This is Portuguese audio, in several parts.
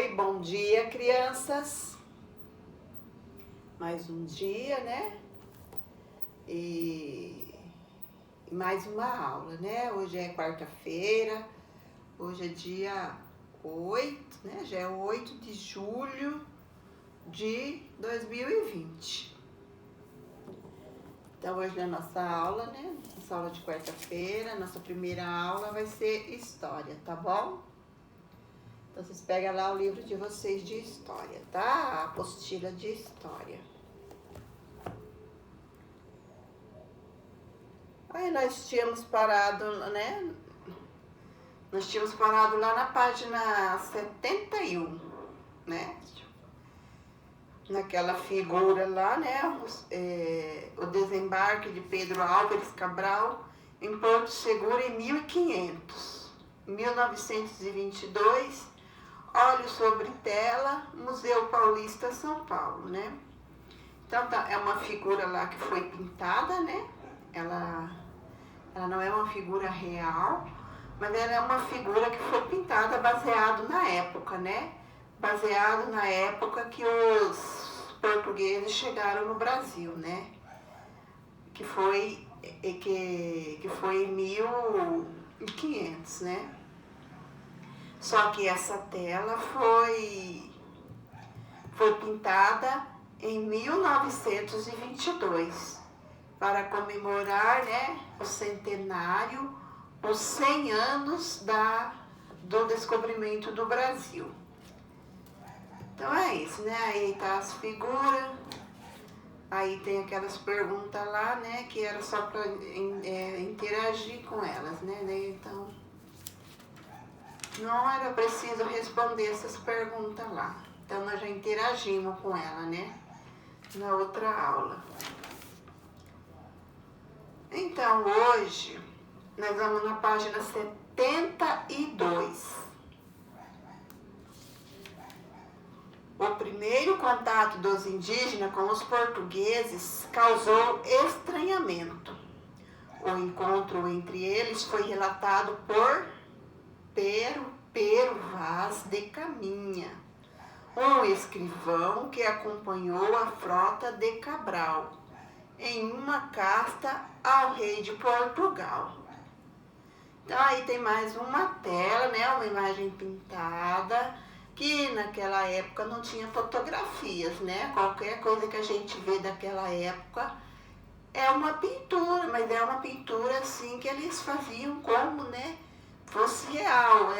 Oi, bom dia, crianças. Mais um dia, né? E mais uma aula, né? Hoje é quarta-feira, hoje é dia 8, né? Já é 8 de julho de 2020. Então, hoje na nossa aula, né? Nossa aula de quarta-feira, nossa primeira aula vai ser história, tá bom? Então, vocês pegam lá o livro de vocês de história, tá? A apostila de história. Aí nós tínhamos parado, né? Nós tínhamos parado lá na página 71, né? Naquela figura lá, né? O desembarque de Pedro Álvares Cabral em Porto Seguro em 1500. 1922, Olhos sobre Tela, Museu Paulista, São Paulo, né? Então, é uma figura lá que foi pintada, né? Ela não é uma figura real, mas ela é uma figura que foi pintada baseado na época, né? Baseado na época que os portugueses chegaram no Brasil, né? Que foi em 1500, né? Só que essa tela foi pintada em 1922, para comemorar, né, o centenário, os 100 anos do descobrimento do Brasil. Então é isso, né? Aí tá as figuras, aí tem aquelas perguntas lá, né, que era só para interagir com elas, né? Então, não era preciso responder essas perguntas lá. Então, nós já interagimos com ela, né? Na outra aula. Então, hoje, nós vamos na página 72. O primeiro contato dos indígenas com os portugueses causou estranhamento. O encontro entre eles foi relatado por Pero Vaz de Caminha, um escrivão que acompanhou a frota de Cabral em uma carta ao rei de Portugal. Então, aí tem mais uma tela, né? Uma imagem pintada, que naquela época não tinha fotografias, né? Qualquer coisa que a gente vê daquela época é uma pintura, mas é uma pintura assim que eles faziam como, né? Fosse real,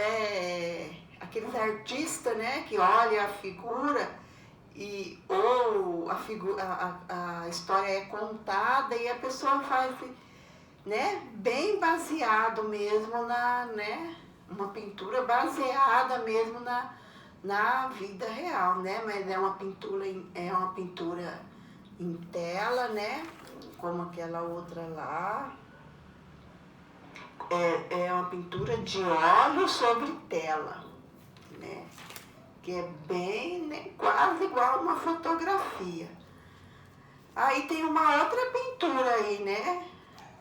aqueles artistas, né, que olha a figura ou a história é contada e a pessoa faz, né, bem baseado mesmo né, uma pintura baseada mesmo na vida real, né, mas é uma pintura em tela, né, como aquela outra lá. É uma pintura de óleo sobre tela, né? Que é bem, né, quase igual uma fotografia. Aí tem uma outra pintura aí, né?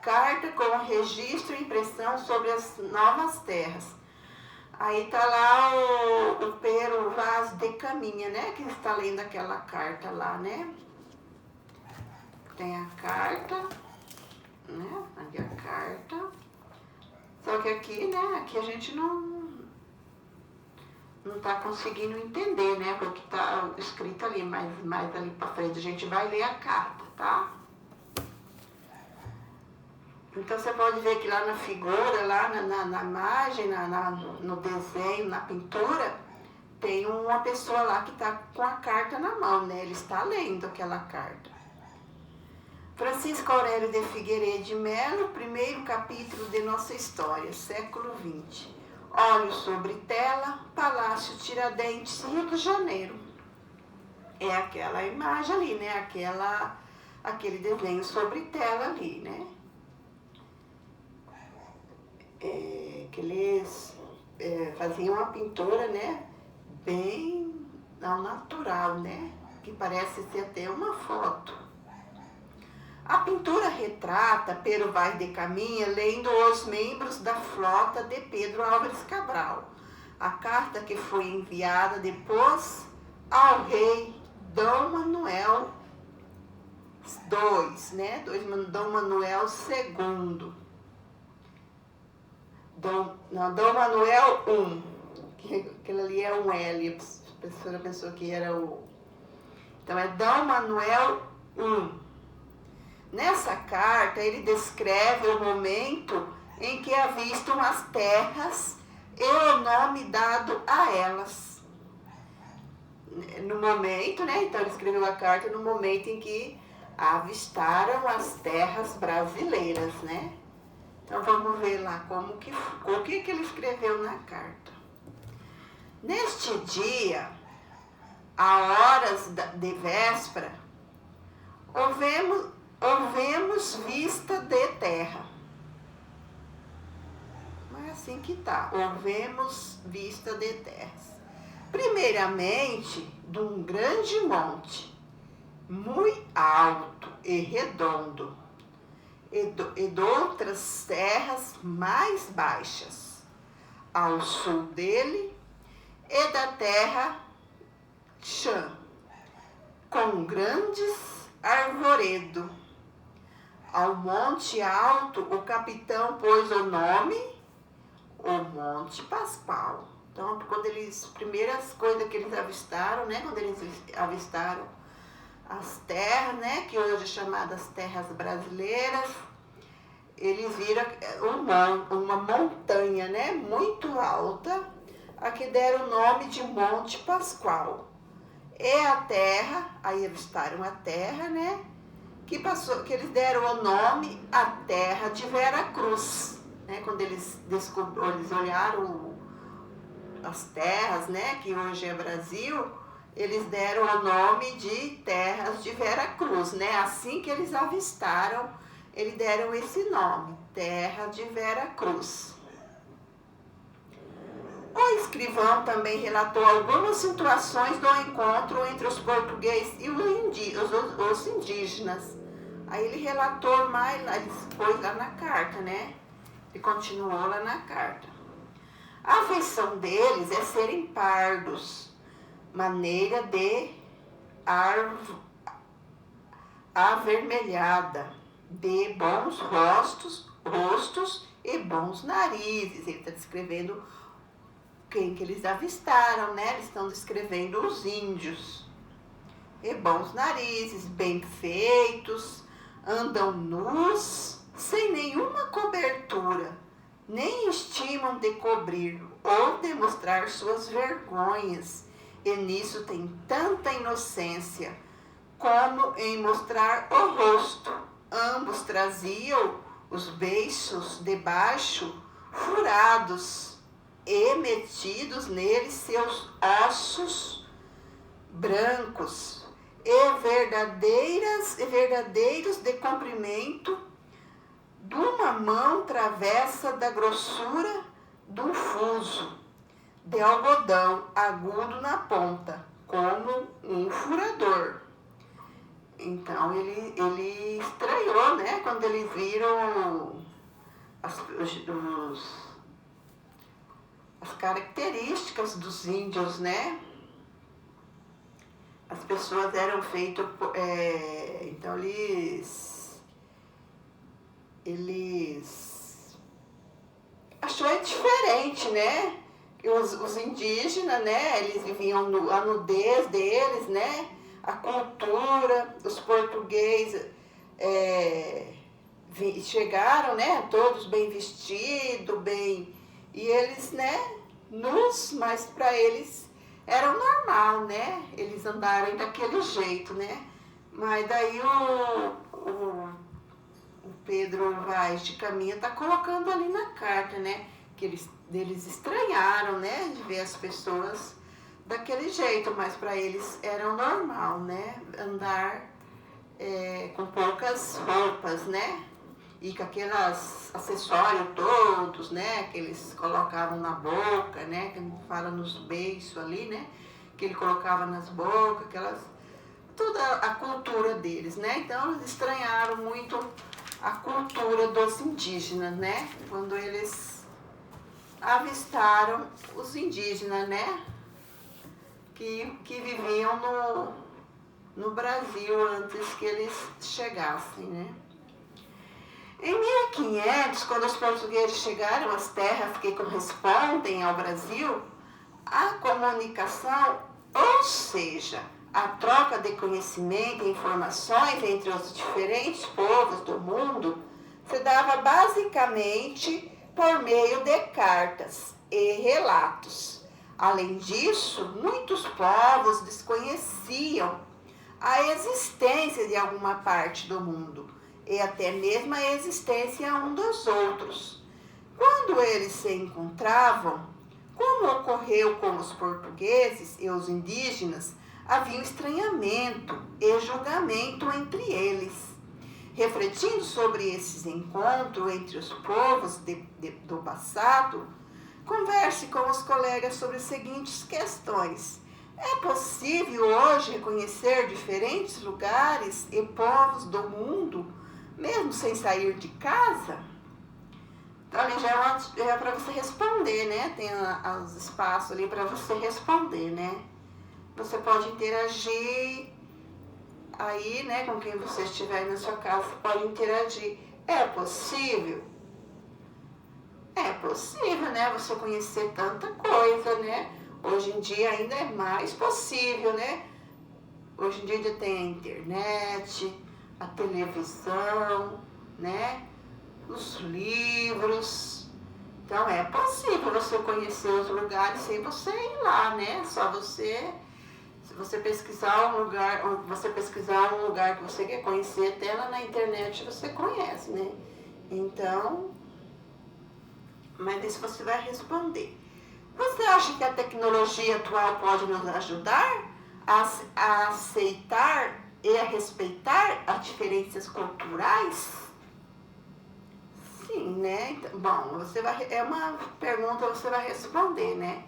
Carta com registro e impressão sobre as novas terras. Aí tá lá o Pero Vaz de Caminha, né? Que está lendo aquela carta lá, né? Tem a carta, né? Ali a carta. Só que aqui, né, aqui a gente não tá conseguindo entender, né, porque tá escrito ali, mais ali pra frente a gente vai ler a carta, tá? Então você pode ver que lá na figura, lá na imagem, no desenho, na pintura, tem uma pessoa lá que tá com a carta na mão, né, ele está lendo aquela carta. Francisco Aurélio de Figueiredo de Melo, primeiro capítulo de nossa história, século XX. Olhos sobre tela, Palácio Tiradentes, Rio de Janeiro. É aquela imagem ali, né? Aquele desenho sobre tela ali, né? Que eles faziam uma pintura, né? Bem ao natural, né? Que parece ser até uma foto. A pintura retrata Pero Vaz de Caminha lendo os membros da frota de Pedro Álvares Cabral, a carta que foi enviada depois ao rei Dom Manuel II, né? Dom Manuel II. Dom Manuel I, aquele ali é um L, a pessoa pensou que era o... Então é Dom Manuel I. Nessa carta ele descreve o momento em que avistam as terras e o nome dado a elas. No momento, né? Então ele escreveu a carta no momento em que avistaram as terras brasileiras, né? Então vamos ver lá o que ele escreveu na carta. Neste dia, a horas de véspera, ouvemos vista de terra. Não é assim que tá. Ouvemos vista de terras. Primeiramente, de um grande monte, muito alto e redondo, e de outras terras mais baixas, ao sul dele, e da terra chã, com grandes arvoredo. Ao monte alto, o capitão pôs o nome, o Monte Pascoal. Então, primeiras coisas que eles avistaram, né? Quando eles avistaram as terras, né? Que hoje é chamadas terras brasileiras, eles viram uma montanha, né? Muito alta, a que deram o nome de Monte Pascoal. E a terra, aí avistaram a terra, né? Que eles deram o nome a terra de Veracruz, né? Quando eles olharam as terras, né? Que hoje é Brasil, eles deram o nome de terras de Veracruz, né? Assim que eles avistaram, eles deram esse nome, terra de Veracruz. O escrivão também relatou algumas situações do encontro entre os portugueses e os indígenas. Aí ele relatou mais, ele pôs lá na carta, né? Ele continuou lá na carta. A feição deles é serem pardos, maneira de avermelhada, de bons rostos e bons narizes. Ele está descrevendo quem que eles avistaram, né? Eles estão descrevendo os índios. E bons narizes, bem feitos, andam nus, sem nenhuma cobertura, nem estimam de cobrir ou demonstrar suas vergonhas, e nisso tem tanta inocência como em mostrar o rosto. Ambos traziam os beiços debaixo furados e metidos neles seus ossos brancos e verdadeiros de comprimento de uma mão travessa da grossura do fuso de algodão agudo na ponta, como um furador. Então ele estranhou, né, quando eles viram as características dos índios, né? As pessoas eram feitas, então eles achou diferente, né? Os indígenas, né? Eles viviam a nudez deles, né? A cultura, os portugueses chegaram, né? Todos bem vestidos, e eles, né? Nus, mas para eles era normal, né? Eles andarem daquele jeito, né? Mas daí o Pedro Vaz de Caminha está colocando ali na carta, né? Que eles estranharam, né? De ver as pessoas daquele jeito, mas para eles era normal, né? Andar com poucas roupas, né? E com aqueles acessórios todos, né? Que eles colocavam na boca, né? Que fala nos beiços ali, né? Que ele colocava nas bocas, toda a cultura deles, né? Então eles estranharam muito a cultura dos indígenas, né? Quando eles avistaram os indígenas, né? Que viviam no Brasil antes que eles chegassem, né? Em 1500, quando os portugueses chegaram às terras que correspondem ao Brasil, a comunicação, ou seja, a troca de conhecimento e informações entre os diferentes povos do mundo, se dava basicamente por meio de cartas e relatos. Além disso, muitos povos desconheciam a existência de alguma parte do mundo e até mesmo a existência um dos outros. Quando eles se encontravam, como ocorreu com os portugueses e os indígenas, havia um estranhamento e julgamento entre eles. Refletindo sobre esses encontros entre os povos do passado, converse com os colegas sobre as seguintes questões. É possível hoje reconhecer diferentes lugares e povos do mundo, mesmo sem sair de casa? Então, ali já é para você responder, né? Tem os espaços ali para você responder, né? Você pode interagir aí, né? Com quem você estiver na sua casa, você pode interagir. É possível? É possível, né? Você conhecer tanta coisa, né? Hoje em dia ainda é mais possível, né? Hoje em dia ainda tem a internet, a televisão, né? Os livros. Então é possível você conhecer os lugares sem você ir lá, né? Só você, se você pesquisar um lugar que você quer conhecer, até lá na internet você conhece, né? Então, mas isso você vai responder. Você acha que a tecnologia atual pode nos ajudar a aceitar e a respeitar as diferenças culturais? Sim, né? Então, bom, é uma pergunta que você vai responder, né?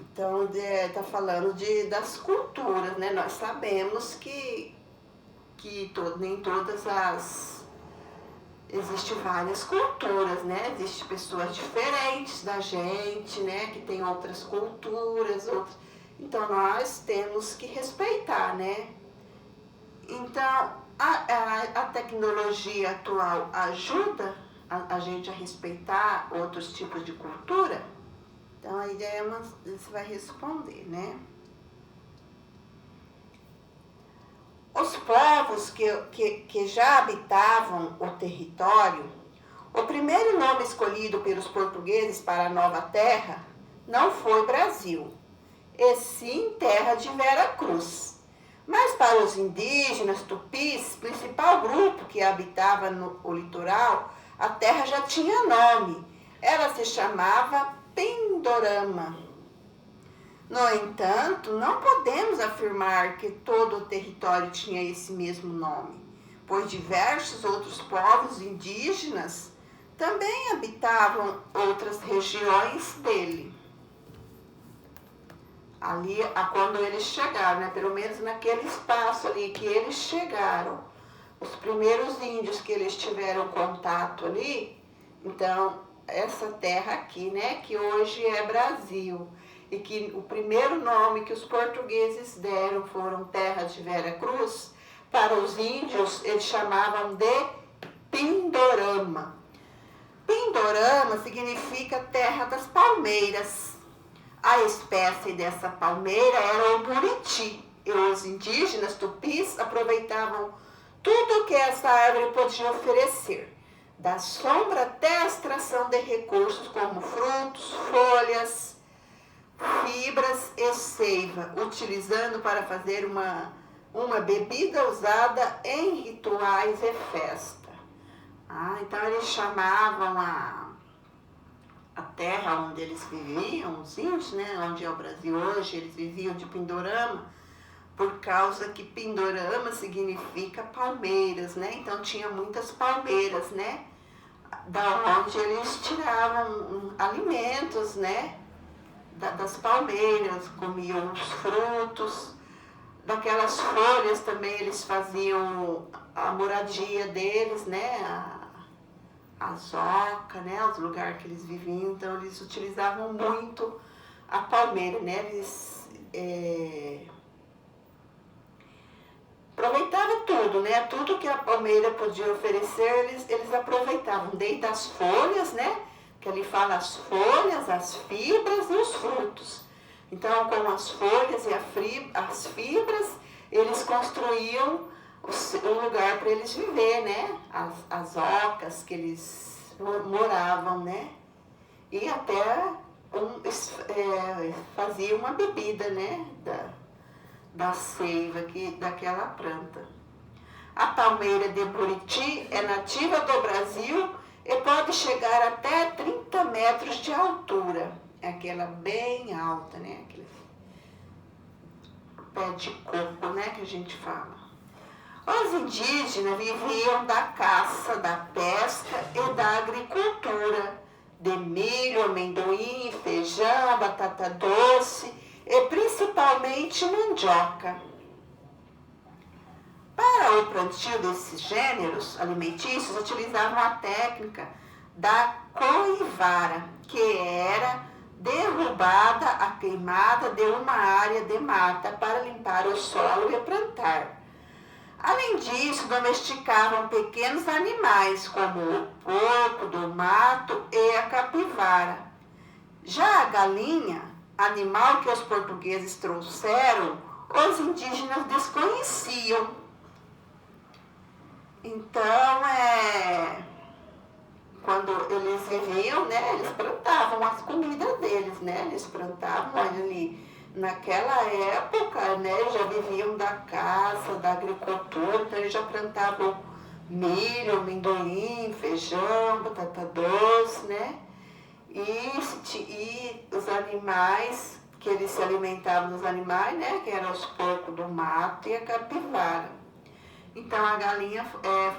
Então, está falando das culturas, né? Nós sabemos que nem todas as... Existem várias culturas, né? Existem pessoas diferentes da gente, né? Que tem outras culturas, Então, nós temos que respeitar, né? Então, a tecnologia atual ajuda a gente a respeitar outros tipos de cultura? Então, a ideia você vai responder, né? Os povos que já habitavam o território, o primeiro nome escolhido pelos portugueses para a nova terra não foi Brasil, e sim Terra de Vera Cruz. Mas para os indígenas tupis, principal grupo que habitava o litoral, a terra já tinha nome. Ela se chamava Pindorama. No entanto, não podemos afirmar que todo o território tinha esse mesmo nome, pois diversos outros povos indígenas também habitavam outras regiões dele. Ali, quando eles chegaram, né? Pelo menos naquele espaço ali que eles chegaram, os primeiros índios que eles tiveram contato ali, então, essa terra aqui, né? Que hoje é Brasil, e que o primeiro nome que os portugueses deram foram Terra de Vera Cruz, para os índios eles chamavam de Pindorama. Pindorama significa terra das palmeiras. A espécie dessa palmeira era o buriti, e os indígenas tupis aproveitavam tudo que essa árvore podia oferecer, da sombra até a extração de recursos como frutos, folhas, fibras e seiva, utilizando para fazer uma bebida usada em rituais e festa. Então eles chamavam a terra onde eles viviam, os índios, né, onde é o Brasil hoje, eles viviam de Pindorama, por causa que Pindorama significa palmeiras, né? Então tinha muitas palmeiras, né? Da onde eles tiravam alimentos, né? Das palmeiras, comiam os frutos, daquelas folhas também eles faziam a moradia deles, né? as ocas, né, os lugares que eles viviam, então eles utilizavam muito a palmeira, né, eles aproveitavam tudo, né, tudo que a palmeira podia oferecer, eles aproveitavam, desde as folhas, né, que ali fala as folhas, as fibras e os frutos. Então, com as folhas e as fibras, eles construíam um lugar para eles viver, né? As ocas que eles moravam, né? E até faziam uma bebida, né? Da seiva daquela planta. A palmeira de Buriti é nativa do Brasil e pode chegar até 30 metros de altura. É aquela bem alta, né? Aquele pé de coco, né? Que a gente fala. Os indígenas viviam da caça, da pesca e da agricultura, de milho, amendoim, feijão, batata doce e principalmente mandioca. Para o plantio desses gêneros alimentícios, utilizavam a técnica da coivara, que era derrubada a queimada de uma área de mata para limpar o solo e plantar. Além disso, domesticavam pequenos animais, como o porco do mato e a capivara. Já a galinha, animal que os portugueses trouxeram, os indígenas desconheciam. Então, quando eles viviam, né, eles plantavam as comidas deles, né? Eles plantavam ali. Naquela época, né, já viviam da caça, da agricultura, então eles já plantavam milho, amendoim, feijão, batata doce, né? E os animais, que eles se alimentavam dos animais, né, que eram os porcos do mato e a capivara. Então a galinha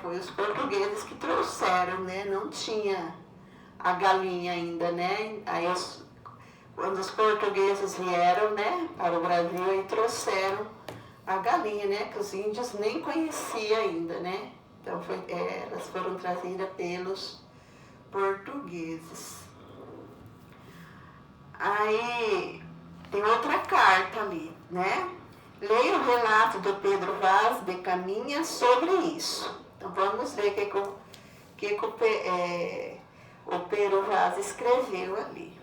foi os portugueses que trouxeram, né? Não tinha a galinha ainda, né? Aí quando os portugueses vieram, né, para o Brasil e trouxeram a galinha, né, que os índios nem conheciam ainda, né? Então elas foram trazidas pelos portugueses. Aí tem outra carta ali, né? Leia o relato do Pedro Vaz de Caminha sobre isso. Então vamos ver o que o Pedro Vaz escreveu ali.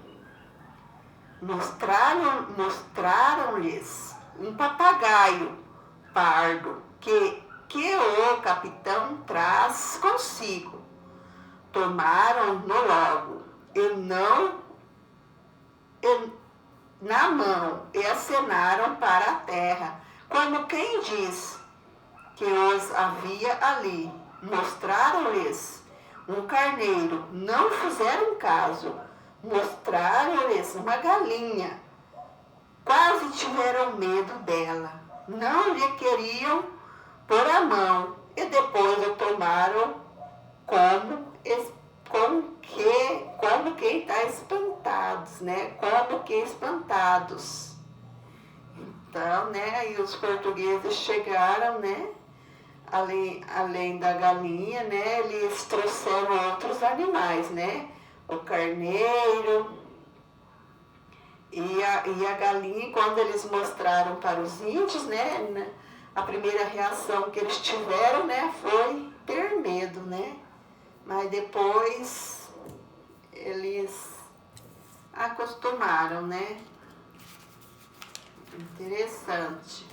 Mostraram-lhes um papagaio pardo que o capitão traz consigo. Tomaram-no logo na mão e acenaram para a terra, como quem diz que os havia ali. Mostraram-lhes um carneiro, não fizeram caso. Mostraram-lhes uma galinha, quase tiveram medo dela. Não lhe queriam pôr a mão e depois o tomaram como quem está espantados, né? Como que espantados. Então, né? Aí os portugueses chegaram, né? Além da galinha, né? Eles trouxeram outros animais, né? O carneiro e a galinha. Quando eles mostraram para os índios, né? A primeira reação que eles tiveram, né? Foi ter medo, né? Mas depois eles acostumaram, né? Interessante.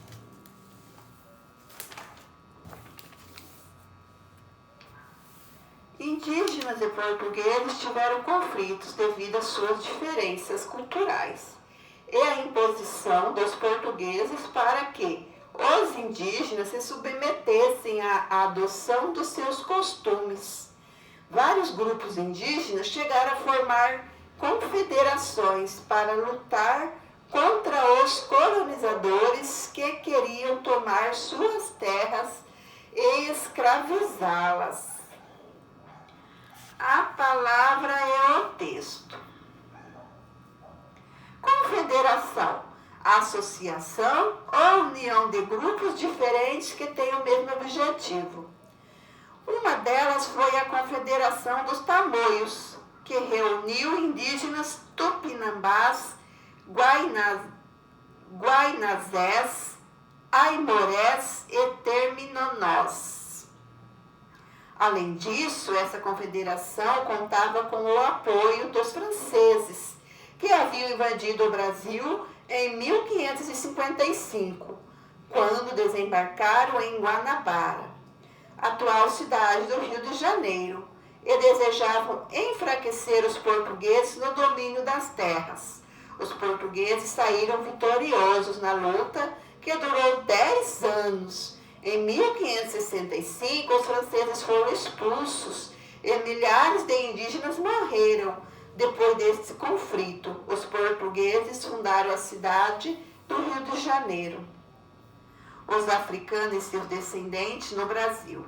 Indígenas e portugueses tiveram conflitos devido às suas diferenças culturais e à imposição dos portugueses para que os indígenas se submetessem à adoção dos seus costumes. Vários grupos indígenas chegaram a formar confederações para lutar contra os colonizadores que queriam tomar suas terras e escravizá-las. A palavra é o texto. Confederação, associação ou união de grupos diferentes que têm o mesmo objetivo. Uma delas foi a Confederação dos Tamoios, que reuniu indígenas tupinambás, guainazés, aimorés e terminonós. Além disso, essa confederação contava com o apoio dos franceses, que haviam invadido o Brasil em 1555, quando desembarcaram em Guanabara, atual cidade do Rio de Janeiro, e desejavam enfraquecer os portugueses no domínio das terras. Os portugueses saíram vitoriosos na luta, que durou 10 anos. Em 1565, os franceses foram expulsos e milhares de indígenas morreram. Depois desse conflito, os portugueses fundaram a cidade do Rio de Janeiro. Os africanos e seus descendentes no Brasil.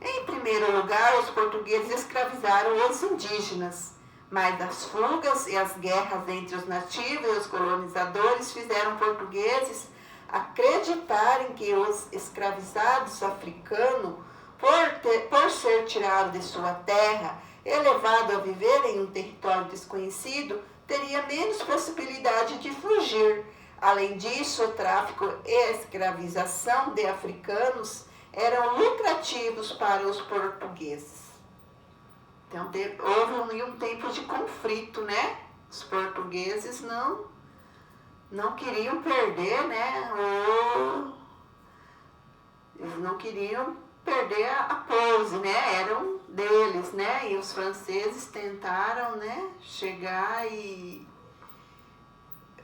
Em primeiro lugar, os portugueses escravizaram os indígenas, mas as fugas e as guerras entre os nativos e os colonizadores fizeram portugueses acreditarem que os escravizados africanos, por ser tirados de sua terra e levado a viver em um território desconhecido, teria menos possibilidade de fugir. Além disso, o tráfico e a escravização de africanos eram lucrativos para os portugueses. Então, houve um tempo de conflito, né? Os portugueses não queriam perder, né? Eles não queriam perder a pose, né? Eram deles, né? E os franceses tentaram, né? Chegar e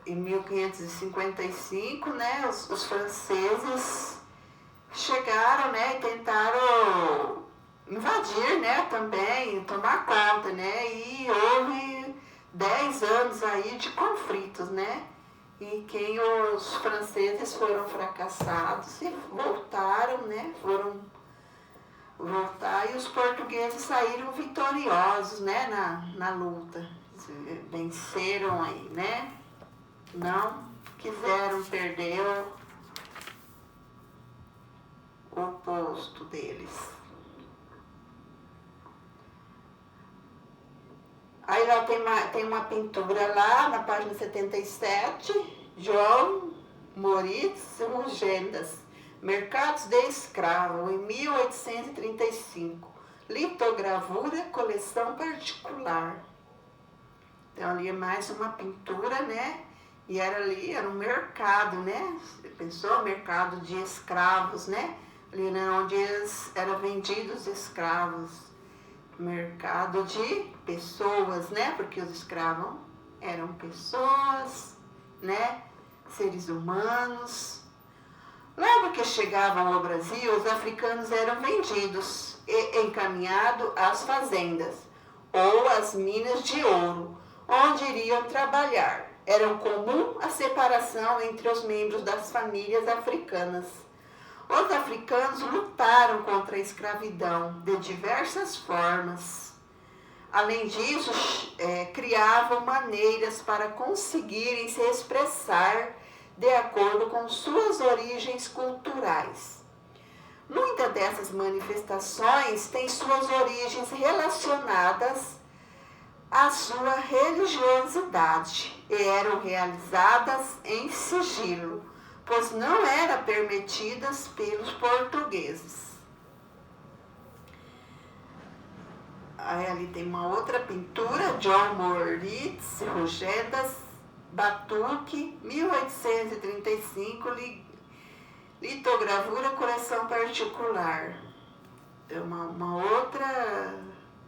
em 1555, né? Os franceses chegaram, né? E tentaram invadir, né? Também tomar conta, né? E houve 10 anos aí de conflitos, né? Em que os franceses foram fracassados e voltaram, né? Foram voltar e os portugueses saíram vitoriosos, né? Na luta. Venceram aí, né? Não quiseram perder o posto deles. Aí lá tem uma pintura lá na página 77, João Moritz Rugendas, Mercados de Escravo, em 1835. Litogravura, coleção particular. Então ali é mais uma pintura, né? E era um mercado, né? Você pensou? Mercado de escravos, né? Ali, né, onde eram vendidos escravos. Mercado de pessoas, né? Porque os escravos eram pessoas, né? Seres humanos. Logo que chegavam ao Brasil, os africanos eram vendidos e encaminhados às fazendas ou às minas de ouro, onde iriam trabalhar. Era comum a separação entre os membros das famílias africanas. Os africanos lutaram contra a escravidão de diversas formas. Além disso, criavam maneiras para conseguirem se expressar de acordo com suas origens culturais. Muitas dessas manifestações têm suas origens relacionadas à sua religiosidade e eram realizadas em sigilo, pois não eram permitidas pelos portugueses. Aí ali tem uma outra pintura, João Moritz Rugendas, Batuque, 1835, litogravura, coleção particular. É uma outra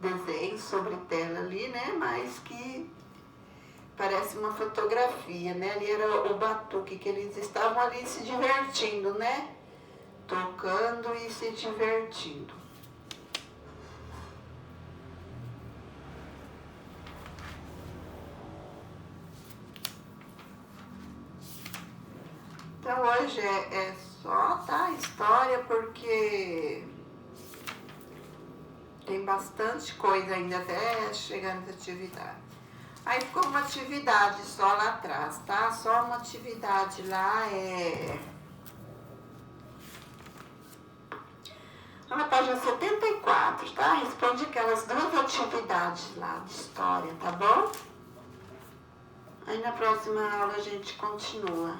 desenho sobre tela ali, né? Mas que parece uma fotografia, né? Ali era o batuque, que eles estavam ali se divertindo, né? Tocando e se divertindo. Então hoje é só, tá? História, porque tem bastante coisa ainda até chegar nessa atividade. Aí ficou uma atividade só lá atrás, tá? Só uma atividade lá Na página 74, tá? Responde aquelas duas atividades lá de história, tá bom? Aí na próxima aula a gente continua.